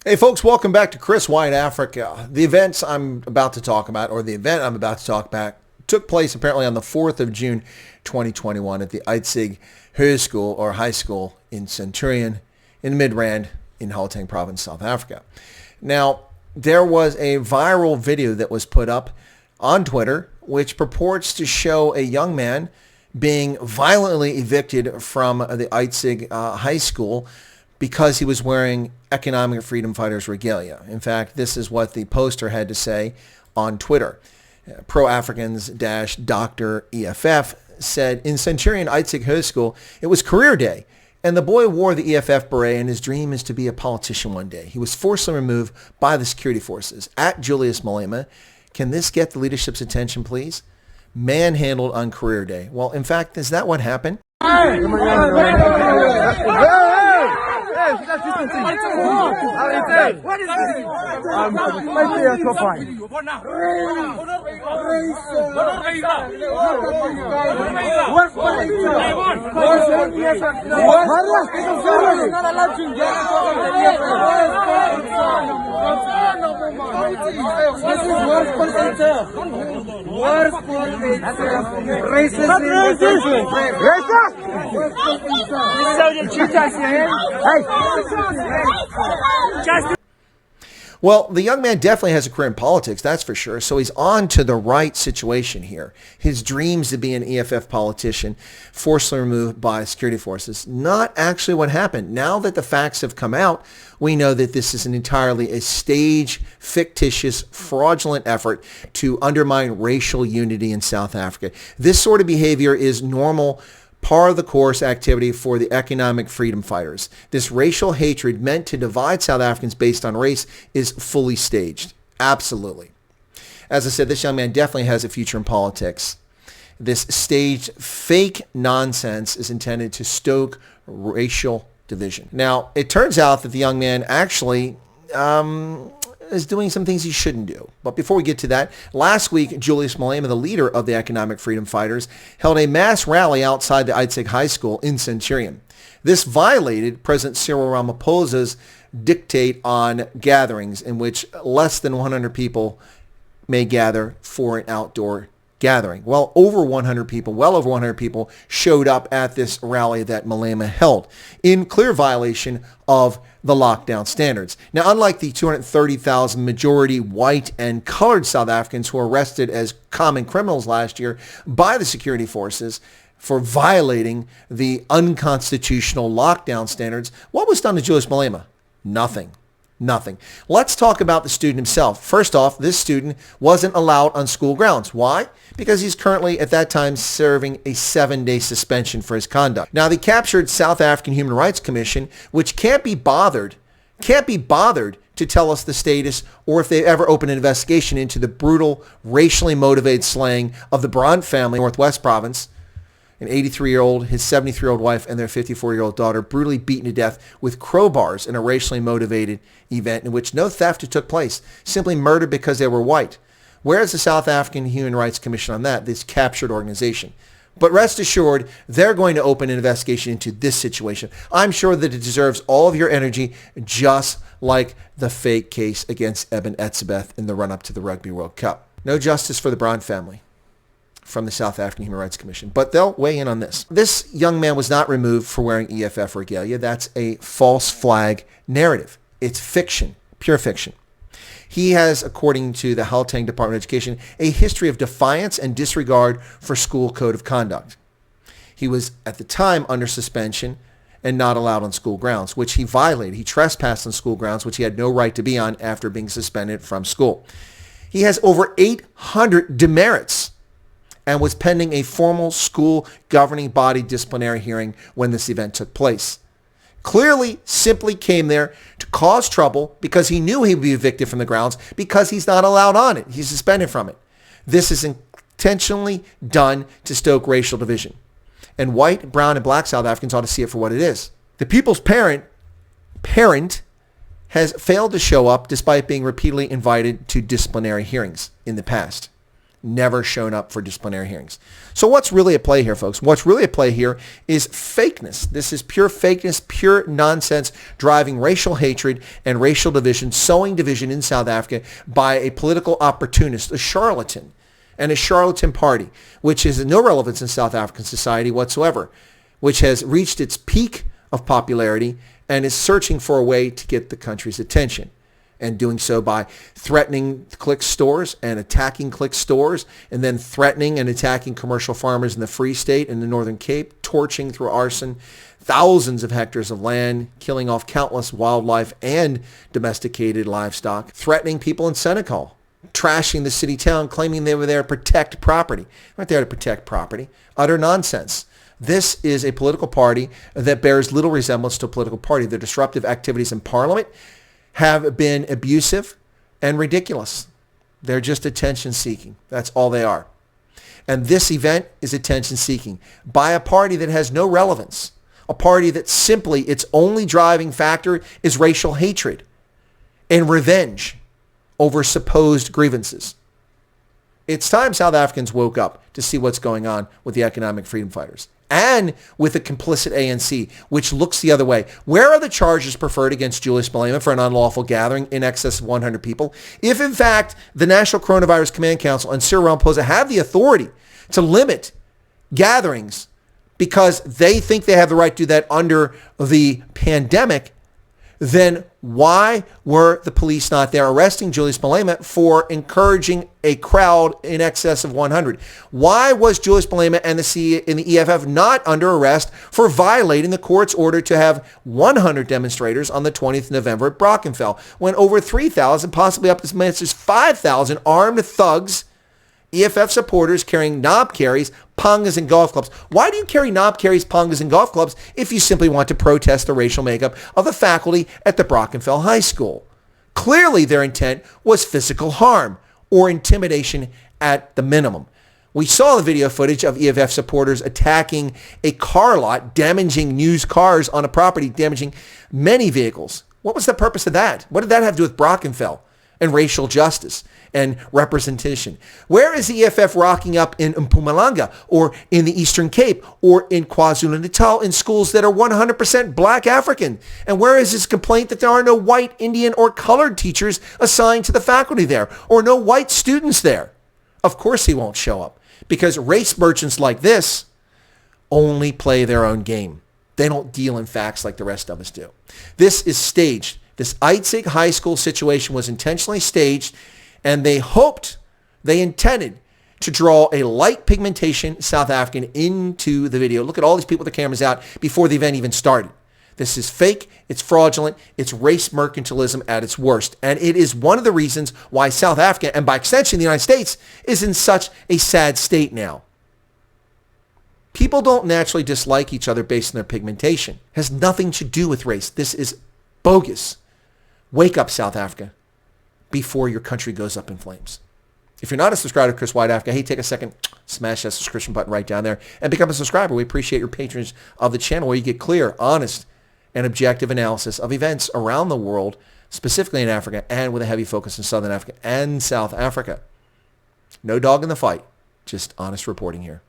Hey folks, welcome back to Chris Wyatt Africa. The event I'm about to talk about took place apparently on the 4th of June 2021 at the Uitsig high school in Centurion in Midrand in Gauteng province, South Africa. Now, there was a viral video that was put up on Twitter which purports to show a young man being violently evicted from the Uitsig high school because he was wearing economic freedom fighters regalia. In fact, this is what the poster had to say on Twitter. Pro-Africans-Dr. EFF said, in Centurion Uitsig High School, it was career day, and the boy wore the EFF beret, and his dream is to be a politician one day. He was forcibly removed by the security forces. At Julius Malema, can this get the leadership's attention, please? Manhandled on career day. Well, in fact, is that what happened? What is this? What is this? Well, the young man definitely has a career in politics, that's for sure. So he's on to the right situation here. His dreams to be an EFF politician, forcibly removed by security forces. Not actually what happened. Now that the facts have come out, we know that this is entirely a staged, fictitious, fraudulent effort to undermine racial unity in South Africa. This sort of behavior is normal, par of the course activity for the economic freedom fighters. This racial hatred meant to divide South Africans based on race is fully staged. Absolutely. As I said, this young man definitely has a future in politics. This staged fake nonsense is intended to stoke racial division. Now, it turns out that the young man actually is doing some things he shouldn't do. But before we get to that, last week, Julius Malema, the leader of the economic freedom fighters, held a mass rally outside the Uitsig High School in Centurion. This violated President Cyril Ramaphosa's dictate on gatherings in which less than 100 people may gather for an outdoor gathering. Well over 100 people showed up at this rally that Malema held in clear violation of the lockdown standards. Now, unlike the 230,000 majority white and colored South Africans who were arrested as common criminals last year by the security forces for violating the unconstitutional lockdown standards, what was done to Julius Malema? Nothing. Let's talk about the student himself. First off, this student wasn't allowed on school grounds. Why? Because he's currently, at that time, serving a 7-day suspension for his conduct. Now, the captured South African Human Rights Commission, which can't be bothered to tell us the status or if they ever open an investigation into the brutal, racially motivated slaying of the Brant family, Northwest Province, an 83-year-old, his 73-year-old wife, and their 54-year-old daughter brutally beaten to death with crowbars in a racially motivated event in which no theft took place, simply murdered because they were white. Where is the South African Human Rights Commission on that, this captured organization? But rest assured, they're going to open an investigation into this situation. I'm sure that it deserves all of your energy, just like the fake case against Eben Etzebeth in the run-up to the Rugby World Cup. No justice for the Brant family from the South African Human Rights Commission. But they'll weigh in on this. This young man was not removed for wearing EFF regalia. That's a false flag narrative. It's fiction, pure fiction. He has, according to the Gauteng Department of Education, a history of defiance and disregard for school code of conduct. He was, at the time, under suspension and not allowed on school grounds, which he violated. He trespassed on school grounds, which he had no right to be on after being suspended from school. He has over 800 demerits and was pending a formal school governing body disciplinary hearing when this event took place. Clearly simply came there to cause trouble because he knew he would be evicted from the grounds because he's not allowed on it. He's suspended from it. This is intentionally done to stoke racial division. And white, brown, and black South Africans ought to see it for what it is. The people's parent has failed to show up despite being repeatedly invited to disciplinary hearings in the past. never shown up for disciplinary hearings. So what's really at play here, folks? What's really at play here is fakeness. This is pure fakeness, pure nonsense, driving racial hatred and racial division, sowing division in South Africa by a political opportunist, a charlatan, and a charlatan party, which has no relevance in South African society whatsoever, which has reached its peak of popularity and is searching for a way to get the country's attention, and doing so by threatening click stores and attacking click stores, and then threatening and attacking commercial farmers in the Free State and the Northern Cape, torching through arson thousands of hectares of land, killing off countless wildlife and domesticated livestock, threatening people in Senegal, trashing the city town, claiming they were there to protect property. They weren't there to protect property. Utter nonsense. This is a political party that bears little resemblance to a political party. Their disruptive activities in Parliament have been abusive and ridiculous. They're just attention seeking. That's all they are. And this event is attention seeking by a party that has no relevance, a party that simply its only driving factor is racial hatred and revenge over supposed grievances. It's time South Africans woke up to see what's going on with the economic freedom fighters and with the complicit ANC, which looks the other way. Where are the charges preferred against Julius Malema for an unlawful gathering in excess of 100 people? If, in fact, the National Coronavirus Command Council and Cyril Ramaphosa have the authority to limit gatherings because they think they have the right to do that under the pandemic, then why were the police not there arresting Julius Malema for encouraging a crowd in excess of 100? Why was Julius Malema and the EFF not under arrest for violating the court's order to have 100 demonstrators on the 20th of November at Brackenfell, when over 3,000, possibly up as many as 5,000 armed thugs, EFF supporters carrying knob carries, pangas, and golf clubs? Why do you carry knob carries, pangas, and golf clubs if you simply want to protest the racial makeup of the faculty at the Brackenfell High School? Clearly their intent was physical harm or intimidation at the minimum. We saw the video footage of EFF supporters attacking a car lot, damaging used cars on a property, damaging many vehicles. What was the purpose of that? What did that have to do with Brackenfell and racial justice and representation? Where is the EFF rocking up in Mpumalanga or in the Eastern Cape or in KwaZulu-Natal in schools that are 100% black African? And where is his complaint that there are no white, Indian, or colored teachers assigned to the faculty there, or no white students there? Of course he won't show up, because race merchants like this only play their own game. They don't deal in facts like the rest of us do. This is staged. This Uitsig High School situation was intentionally staged, and they intended to draw a light pigmentation South African into the video. Look at all these people with their cameras out before the event even started. This is fake, it's fraudulent, it's race mercantilism at its worst. And it is one of the reasons why South Africa, and by extension the United States, is in such a sad state now. People don't naturally dislike each other based on their pigmentation. It has nothing to do with race. This is bogus. Wake up, South Africa, before your country goes up in flames. If you're not a subscriber to Chris Wyatt Africa, hey, take a second, smash that subscription button right down there and become a subscriber. We appreciate your patronage of the channel, where you get clear, honest, and objective analysis of events around the world, specifically in Africa, and with a heavy focus in Southern Africa and South Africa. No dog in the fight, just honest reporting here.